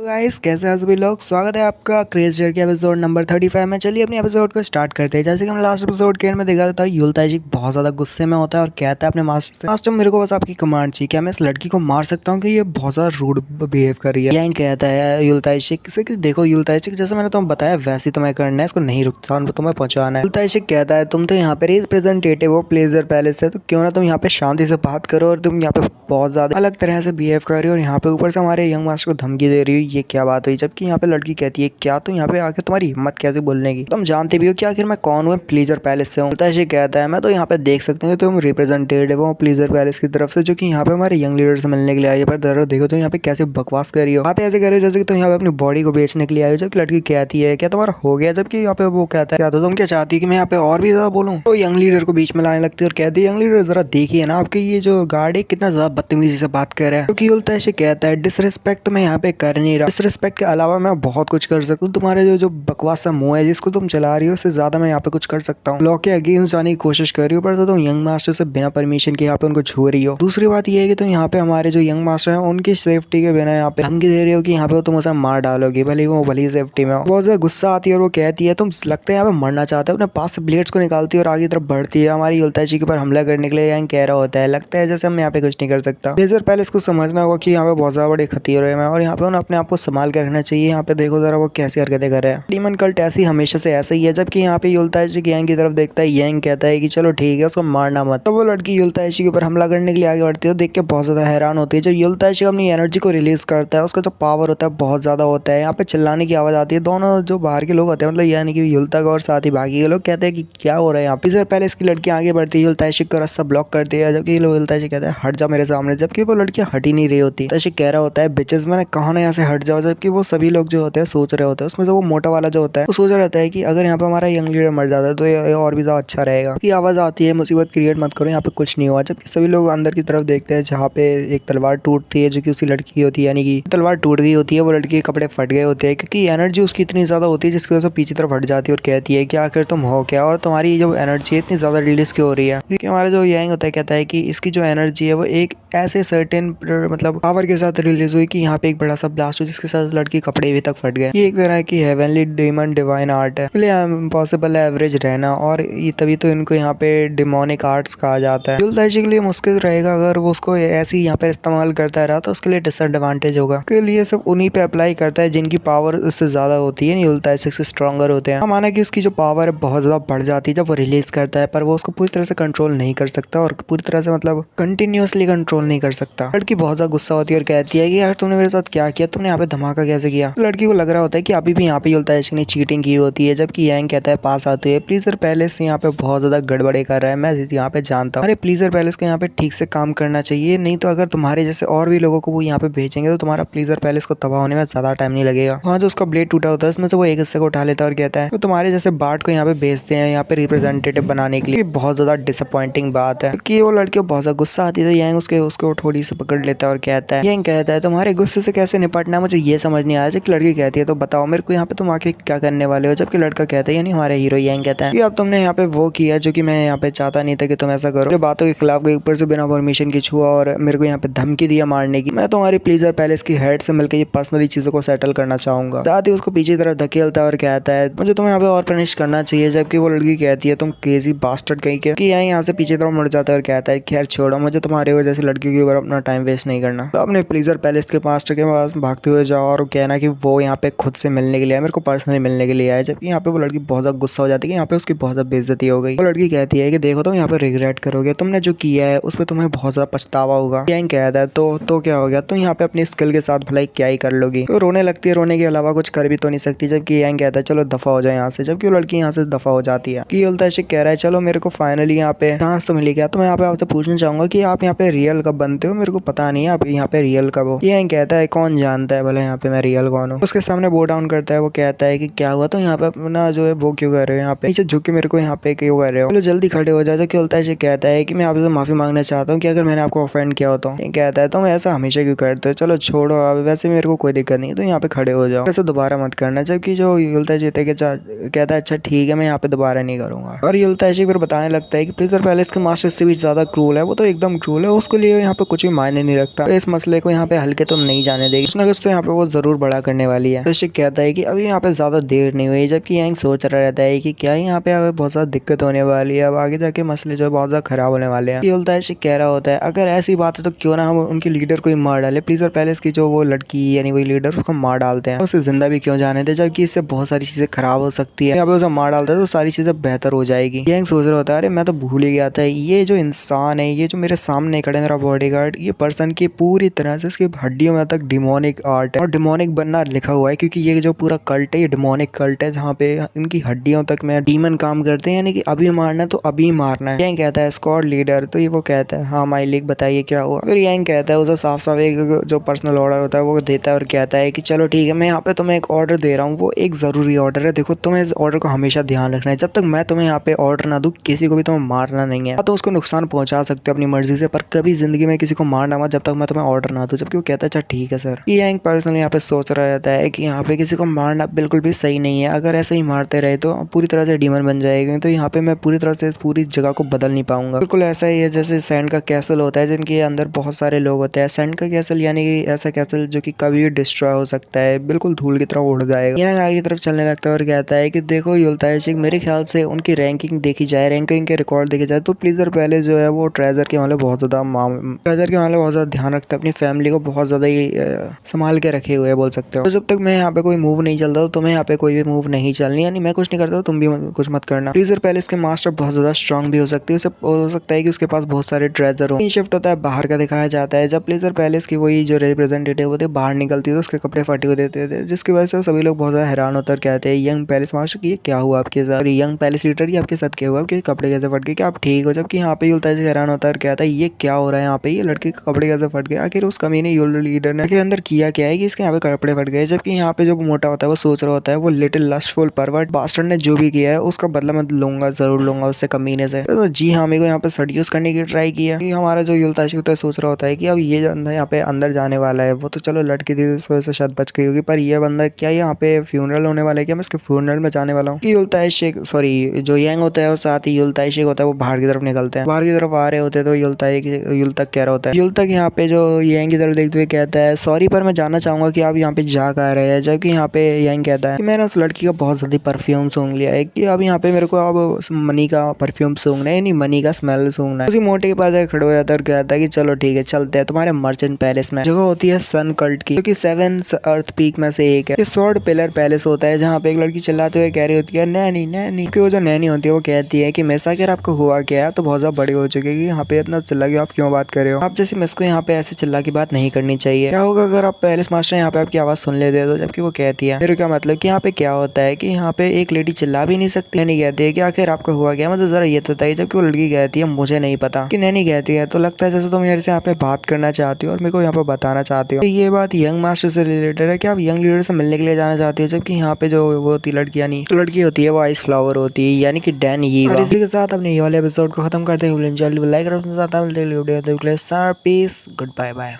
Guys कैसे हैं सभी लोग। स्वागत है आपका क्रेज जेड के एपिसोड नंबर 35 में। चलिए अपने एपिसोड को स्टार्ट करते हैं। जैसे कि हमने लास्ट एपिसोड के एंड में देखा था, युलताई बहुत ज्यादा गुस्से में होता है और कहता है अपने मास्टर से, मास्टर मेरे को बस आपकी कमांड चाहिए, क्या मैं इस लड़की को मार सकता हूँ कि ये बहुत ज्यादा रूड बिहेव कर रही है। यही कहता है युलताई से कि देखो युलताई, जैसे मैंने तुम्हें बताया वैसे तुम्हें करना है, इसको नहीं रुकता तुम्हें पहुंचाना है। युलताई कहता है तुम तो यहाँ पे रिप्रेजेंटेटिव हो प्लेजर पैलेस से, तो क्यों ना तुम यहाँ पे शांति से बात करो, और तुम यहाँ पे बहुत ज्यादा अलग तरह से बिहेव कर रही हो और यहाँ पे ऊपर से हमारे यंग मास्टर को धमकी दे रही हो। ये क्या बात हुई? जबकि यहाँ पे लड़की कहती है क्या तुम यहाँ पे आके तुम्हारी हिम्मत कैसे बोलने की, तुम जानते भी हो कि आखिर मैं कौन हूँ, प्लीजर पैलेस से हूँ। युलताई कहता है मैं तो यहाँ पे देख सकते हैं तुम रिप्रेजेंटेटिव हो प्लीजर पैलेस की तरफ से, जो कि यहाँ पे हमारे यंग लीडर से मिलने के लिए आई है। पर जरा देखो तुम यहाँ पे कैसे बकवास कर रही हो, बातें ऐसे कर रही हो जैसे कि तुम यहाँ पे अपनी बॉडी को बेचने के लिए आई हो। जबकि लड़की कहती है क्या तुम्हारा हो गया? जबकि यहाँ पे वो कहता है क्या तो तुम क्या चाहती है कि मैं यहाँ पे और भी ज्यादा बोलूँ? तो यंग लीडर को बीच में लाने लगती है और कहती है यंग लीडर जरा देखिए ना आपके ये जो गार्ड है कितना ज्यादा बदतमीजी से बात कर रहा है। क्योंकि युलताई से कहता है डिसरिस्पेक्ट मैं यहाँ पे कर नहीं रहा, डिसरिस्पेक्ट के अलावा मैं बहुत कुछ कर सकता हूँ। तुम्हारे जो बकवास सा मुंह है जिसको तुम चला रही हो, उससे ज्यादा मैं यहाँ पे कुछ कर सकता हूँ। लॉ के अगेंस्ट जाने की कोशिश कर रही हो, पर तो तुम यंग मास्टर से बिना परमिशन के यहाँ पे उनको छू रही हो। दूसरी बात ये है कि तुम यहाँ पे हमारे जो यंग मास्टर है उनकी सेफ्टी के बिना यहाँ पे धमकी दे रही हो कि यहाँ पे तुम उसे मार डालोगे, भले सेफ्टी में हो। बहुत ज्यादा गुस्सा आती है और वो कहती है तुम लगता है यहाँ पे मरना चाहते हो। अपने पास से ब्लेड्स को निकालती है और आगे तरफ बढ़ती है हमारी युलताई के ऊपर हमला करने के लिए। यहाँ कह रहा होता है लगता है जैसे हम यहाँ पे कुछ नहीं कर सकता। प्लेजर पैलेस को समझना होगा कि यहाँ पे बहुत ज्यादा बड़ी खतरे है और यहाँ पे उन्हें अपने आप को संभाल कर रखना चाहिए। यहाँ पे देखो जरा वो कैसी हरकतें कर रहे हैं। डीमन कल्ट ऐसी हमेशा से ऐसा ही है। जबकि यहाँ पे युलताई यंग की तरफ देखता है, यंग कहता है कि चलो ठीक है उसको मारना मत। तो वो लड़की युलताई के ऊपर हमला करने के लिए आगे बढ़ती है, देख के बहुत ज्यादा हैरान होती है। जब युलताई अपनी एनर्जी को रिलीज करता है, उसका जो पावर होता है बहुत ज्यादा होता है। यहाँ पे चिल्लाने की आवाज आती है। दोनों जो बाहर के लोग होते हैं, मतलब यानी कि युलताई और साथ ही बाकी के लोग कहते हैं कि क्या हो रहा है यहाँ पे। पहले इसकी लड़की आगे बढ़ती है, युलताई का रास्ता ब्लॉक करती है। जबकि युलताई कहता है हट जा मेरे सामने, जबकि वो लड़कियां हट ही नहीं रही होती। तशिक कह रहा होता है बिचेस मैंने कहा ना यहाँ से हट जाओ। जबकि वो सभी लोग जो होते हैं सोच रहे होते हैं, उसमें से वो मोटा वाला जो होता है वो सोच रहा होता है कि अगर यहाँ पे हमारा यंग लीडर मर जाता है तो ये और भी ज्यादा अच्छा रहेगा। की आवाज आती है मुसीबत क्रिएट मत करो, यहाँ पे कुछ नहीं हुआ। जबकि सभी लोग अंदर की तरफ देखते हैं जहाँ पे एक तलवार टूटती है जो कि उसी लड़की की होती है, यानी कि तलवार टूट गई होती है। वो लड़की के कपड़े फट गए होते हैं क्योंकि एनर्जी उसकी इतनी ज्यादा होती है जिसकी वजह से पीछे तरफ हट जाती है और कहती है कि आखिर तुम हो क्या और तुम्हारी जो एनर्जी है इतनी ज्यादा रिलीज क्यों हो रही है। क्योंकि हमारा जो यंग होता है कहता है कि इसकी जो एनर्जी है वो एक ऐसे सर्टेन मतलब पावर के साथ रिलीज हुई कि यहाँ पे एक बड़ा सा ब्लास्ट हुआ जिसके साथ लड़की कपड़े भी तक फट गए। ये एक तरह की हेवनली डेमन डिवाइन आर्ट है, इसलिए इम्पॉसिबल है एवरेज रहना, और ये तभी तो इनको यहाँ पे डिमोनिक आर्ट्स कहा जाता है। युलताई के लिए मुश्किल रहेगा अगर वो उसको ऐसे ही यहाँ पे इस्तेमाल करता रहा तो उसके लिए डिसएडवांटेज होगा। के लिए सब उन्हीं पे अप्लाई करता है जिनकी पावर उससे ज्यादा होती है, युलताई से स्ट्रॉन्गर होते हैं। माना कि उसकी जो पावर है बहुत ज्यादा बढ़ जाती है जब वो रिलीज करता है, पर वो उसको पूरी तरह से कंट्रोल नहीं कर सकता और पूरी तरह से मतलब कंटिन्यूअसली कंट्रोल नहीं कर सकता। लड़की बहुत ज्यादा गुस्सा होती है और कहती है कि यार तुमने मेरे साथ क्या किया, तुमने यहाँ पे धमाका कैसे किया। तो लड़की को लग रहा होता है कि अभी भी यहाँ पे युलताई ने चीटिंग की होती है। जबकि यंग कहता है पास आती है प्लीजर पैलेस यहाँ पे बहुत ज्यादा गड़बड़े कर रहा है, मैं यहाँ पे जानता हूँ। अरे प्लीजर पैलेस को यहाँ पे ठीक से काम करना चाहिए, नहीं तो अगर तुम्हारे जैसे और भी लोगों को वो यहाँ पे भेजेंगे तो तुम्हारा प्लीजर पैलेस को तबाह होने में ज्यादा टाइम नहीं लगेगा। वहाँ जो उसका ब्लेड टूटा होता है उसमें से वो एक हिस्से को उठा लेता है और कहता है तो तुम्हारे जैसे बार्ड को यहाँ पे भेजते हैं यहाँ पे रिप्रेजेंटेटिव बनाने के लिए। बहुत ज्यादा डिसअपॉइंटिंग बात है कि वो लड़की को बहुत ज्यादा गुस्सा आती है। तो यंग उसको थोड़ी सी पकड़ लेता है और कहता है, यंग कहता है तुम्हारे गुस्से से कैसे निपटना मुझे ये समझ नहीं आया। जबकि लड़की कहती है तो बताओ मेरे को यहाँ पे तुम आके क्या करने वाले हो। जबकि लड़का कहता है यानी हमारे हीरो यंग कहता है कि अब तुमने यहाँ पे वो किया जो कि मैं यहाँ पे चाहता नहीं था कि तुम ऐसा करो। बातों के खिलाफ गई, ऊपर से बिना परमिशन की छुआ और मेरे को यहाँ पे धमकी दिया मारने की। मैं तुम्हारी प्लीजर पैलेस की हेड से मिलकर ये पर्सनली चीजों को सेटल करना चाहूंगा। साथ ही उसको पीछे तरफ धकेलता है और कहता है मुझे तुम्हें यहाँ पे और पनिश करना चाहिए। जबकि वो लड़की कहती है तुम क्रेजी बास्टर्ड कहीं के, कि यहाँ से पीछे तरफ मुड़ जाता है और कहता है खैर छोड़ो, मुझे तुम्हारे वजह जैसे लड़की के ऊपर अपना टाइम वेस्ट नहीं करना। तो अपने प्लीजर पैलेस के मास्टर के पास भागते हुए जाओ और कहना कि वो यहाँ पे खुद से मिलने के लिए, मेरे को पर्सनली मिलने के लिए आया। जबकि यहाँ पे वो लड़की बहुत ज्यादा गुस्सा हो जाती है कि यहाँ पे उसकी बहुत ज्यादा बेइज्जती हो गई। वो लड़की कहती है कि देखो तुम यहाँ पे रिग्रेट करोगे, तुमने जो किया है उस पर तुम्हें बहुत ज्यादा पछतावा होगा। यंग कहता है तो क्या हो गया, तुम यहाँ पे अपनी स्किल के साथ भलाई क्या ही कर लोगी। तो रोने लगती है, रोने के अलावा कुछ कर भी तो नहीं सकती। जबकि यंग कहता है चलो दफा हो जाए यहाँ से। जबकि वो लड़की यहाँ से दफा हो जाती है कि युलताई कह रहा है चलो मेरे को फाइनली यहाँ पे चांस तो मिल गया। तो मैं यहाँ पे आपसे पूछना चाहूंगा कि आप यहाँ पे रियल कब बनते हो, मेरे को पता नहीं है आप यहाँ पे रियल कब हो। यंग कहता है कौन जानता है भले यहाँ पे मैं रियल कौन हूँ। उसके सामने बो डाउन करता है, वो कहता है कि क्या हुआ तो यहाँ पे अपना जो है वो क्यों कर रहे हो, यहाँ पे नीचे झुक के मेरे को यहाँ पे क्यों कर रहे हो, चलो जल्दी खड़े हो जाए। जो युलताई कहता है कि मैं आपसे माफी मांगना चाहता हूँ कि अगर मैंने आपको ऑफेंड किया होता हूँ। कहता है तुम ऐसा हमेशा क्यों करते हो, चलो छोड़ो अब, वैसे मेरे को कोई दिक्कत नहीं, तो यहाँ पे खड़े हो जाओ, ऐसे दोबारा मत करना। जबकि जो युलताई कहता है अच्छा ठीक है मैं यहाँ पे दोबारा नहीं करूंगा। और युलताई फिर बताने लगता है कि प्लीजर पैलेस के मास्टर से भी ज्यादा क्रूल है, वो तो एकदम क्रूल है, उसके लिए यहाँ पे कुछ भी मायने नहीं रखता। इस मसले को यहाँ पे हल्के तुम नहीं जाने देगी, कुछ ना कुछ तो यहाँ पे वो जरूर बड़ा करने वाली है। तो शिक कहता है कि अभी यहाँ पे ज्यादा देर नहीं हुई, जबकि यांग सोच रहा रहता है कि क्या यहाँ पे हमें बहुत ज्यादा दिक्कत होने वाली है, अब आगे जाके मसले जो है बहुत ज्यादा खराब होने वाले हैं। ये शिक कह रहा होता है अगर ऐसी बात है तो क्यों ना हम उनके लीडर को ही मार डाले, प्लीजर पैलेस की जो वो लड़की यानी वही लीडर उसको मार डालते हैं, उसे जिंदा भी क्यों जाने दे, जबकि इससे बहुत सारी चीजें खराब हो सकती है। यहाँ पे उसे मार डालता है तो सारी चीजें बेहतर हो जाएगी। यांग सोच रहा होता है अरे मैं तो भूल ही गया था, ये जो इंसान है, ये जो मेरे सामने खड़ा है मेरा बॉडीगार्ड, ये पर्सन की पूरी तरह से इसकी हड्डियों में तक डिमोनिक आर्ट है और डिमोनिक बनना लिखा हुआ है, क्योंकि ये जो पूरा कल्ट है ये डिमोनिक कल्ट है जहाँ पे इनकी हड्डियों तक में डीमन काम करते हैं, यानी कि अभी मारना है तो अभी मारना है। यांग कहता है स्क्वाड लीडर, तो ये वो कहता है हाँ माई लीग बताइए क्या हुआ। फिर यांग कहता है उसे साफ साफ एक जो पर्सनल ऑर्डर होता है वो देता है और कहता है कि चलो ठीक है मैं यहाँ पे तुम्हें एक ऑर्डर दे रहा हूँ, वो एक जरूरी ऑर्डर है, देखो तुम्हें इस ऑर्डर को हमेशा ध्यान रखना है, जब तक मैं तुम्हें यहाँ पे ऑर्डर ना दूं किसी को भी तुम्हें मारना नहीं है। तो उसको नुकसान पहुंचा सकते हो अपनी मर्जी से, पर कभी जिंदगी में किसी को मारना मत जब तक मैं तुम्हें ऑर्डर ना दूं। जबकि वो कहता है अच्छा ठीक है सर। ये यांग पर्सनली यहाँ पे सोच रहा रहता है कि यहाँ पे किसी को मारना बिल्कुल भी सही नहीं है, अगर ऐसे ही मारते रहे तो पूरी तरह से डीमन बन जाएगी, तो यहाँ पे मैं पूरी तरह से इस पूरी जगह को बदल नहीं पाऊंगा। बिल्कुल ऐसा ही है जैसे सैंड का कैसल होता है जिनके अंदर बहुत सारे लोग होते हैं। सैंड का कैसल यानी कि ऐसा कैसल जो कि कभी भी डिस्ट्रॉय हो सकता है, बिल्कुल धूल की तरह उड़ जाएगा। यहाँ आगे की तरफ चलने लगता है और कहता है कि देखो युलताशिक, मेरे ख्याल से उनकी रैंकिंग देखी जाए, रैंकिंग के रिकॉर्ड देखे जाए तो प्लीजर पहले जो है वो ट्रेजर के मामले बहुत ज्यादा ध्यान रखता है, अपनी फैमिली को बहुत ज्यादा ही संभाल के रखे हुए बोल सकते हो। तो जब तक मैं यहाँ पे कोई मूव नहीं चलता तो तुम्हें यहाँ पे कोई भी मूव नहीं चलनी, यानी मैं कुछ नहीं करता तो तुम भी कुछ मत करना। प्लीजर पैलेस के मास्टर बहुत ज्यादा स्ट्रांग भी हो सकती है, उसे हो सकता है कि उसके पास बहुत सारे ट्रेजर हो। शिफ्ट होता है बाहर का दिखाया जाता है, जब प्लीजर पैलेस की वही जो रिप्रेजेंटेटिव होते बाहर निकलती है तो उसके कपड़े फटे हुए देते थे, जिसकी वजह से सभी लोग बहुत ज्यादा हैरान होकर कहते हैं यंग पैलेस मास्टर की ये क्या हुआ आपके साथ, यंग पैलेस लीडर ये आपके साथ क्या हुआ, आपके कपड़े कैसे फट गए, क्या आप ठीक हो। जबकि यहाँ पे युलताशिक हैरान होता है और कहता है ये क्या हो रहा है यहाँ पे, ये लड़के के कपड़े कैसे फट गए, आखिर उस कमीने युल लीडर ने आखिर अंदर किया क्या है कि इसके यहाँ पे कपड़े फट गए। जबकि यहाँ पे जो मोटा होता है वो सोच रहा होता है वो लिटिल लस्टफुल परवर्ट बास्टर्ड ने जो भी किया है उसका बदला मैं लूंगा, जरूर लूंगा उससे कमीने से। तो जी हाँ, मेरे को यहाँ पे सडयूस करने की ट्राई किया। हमारा जो युलताशिक होता है सोच रहा होता है कि अब ये जो बंदा यहाँ पे अंदर जाने वाला है, वो तो चलो लड़की थी इस वजह से शायद बच गई होगी, पर ये बंदा क्या यहाँ पे फ्यूनरल होने वाला है, क्या मैं इसके फ्यूनरल में जाने वाला हूँ। युलताशिक सॉरी जो यांग होता है और साथ ही युलताशिक होता है वो बाहर की तरफ निकलते हैं। बाहर की तरफ आ रहे होते हैं तो युलतक कह रहा होता है, युलतक यहाँ पे जो यांग की तरफ देखते हुए कहता है सॉरी पर मैं जानना चाहूंगा कि आप यहाँ पे जा कर रहे हैं। जबकि यहाँ पे यांग कहता है कि मैंने उस लड़की का बहुत ज्यादा परफ्यूम सूंघ लिया है कि अब यहाँ पे मेरे को अब मनी का परफ्यूम सूंघना है, नहीं मनी का स्मेल सूंघना है। उसी मोटे के पास जाकर खड़े हो जाता है और कहता है कि चलो ठीक है चलते हैं तुम्हारे मर्चेंट पैलेस में। जगह होती है सन कल्ट की, जो कि 7 अर्थ पीक में से एक है। ये स्वॉर्ड पिलर पैलेस होता है जहाँ पे एक लड़की चिल्लाते हुए कह रही होती है नैनी नैनी, कि वो जो नैनी होती है वो कहती है कि मेसा अगर आपको हुआ क्या, तो बहुत ज्यादा बड़ी हो चुकी है कि यहाँ पे इतना चिल्ला के आप क्यों बात कर रहे हो, आप जैसे मेस को यहाँ पे ऐसे चिल्ला की बात नहीं करनी चाहिए। क्या होगा अगर आप पैलेस मास्टर यहाँ पे आपकी आवाज सुन लेते तो। जबकि वो कहती है फिर क्या मतलब कि यहाँ पे क्या होता है कि यहाँ पे एक लेडी चिल्ला भी नहीं सकती। नैनी कहती है कि आखिर आपको हुआ क्या, मतलब जरा ये तो बताइए। जबकि वो लड़की कहती है मुझे नहीं पता। कि नैनी कहती है तो लगता है जैसे तुम मेरे से यहाँ पे बात करना चाहती हो और मेरे को यहाँ पे बताना चाहती हो। ये बात यंग मास्टर से रिलेटेड है कि आप यंग लीडर से मिलने के लिए जाना चाहती हो। जबकि यहाँ पे जो वो होती लड़की यानी लड़की होती है वो आइस फ्लावर होती है, यानी कि डैन यीवा। इसी के साथ अपने ये वाले एपिसोड को खत्म करते हैं। Like good bye bye.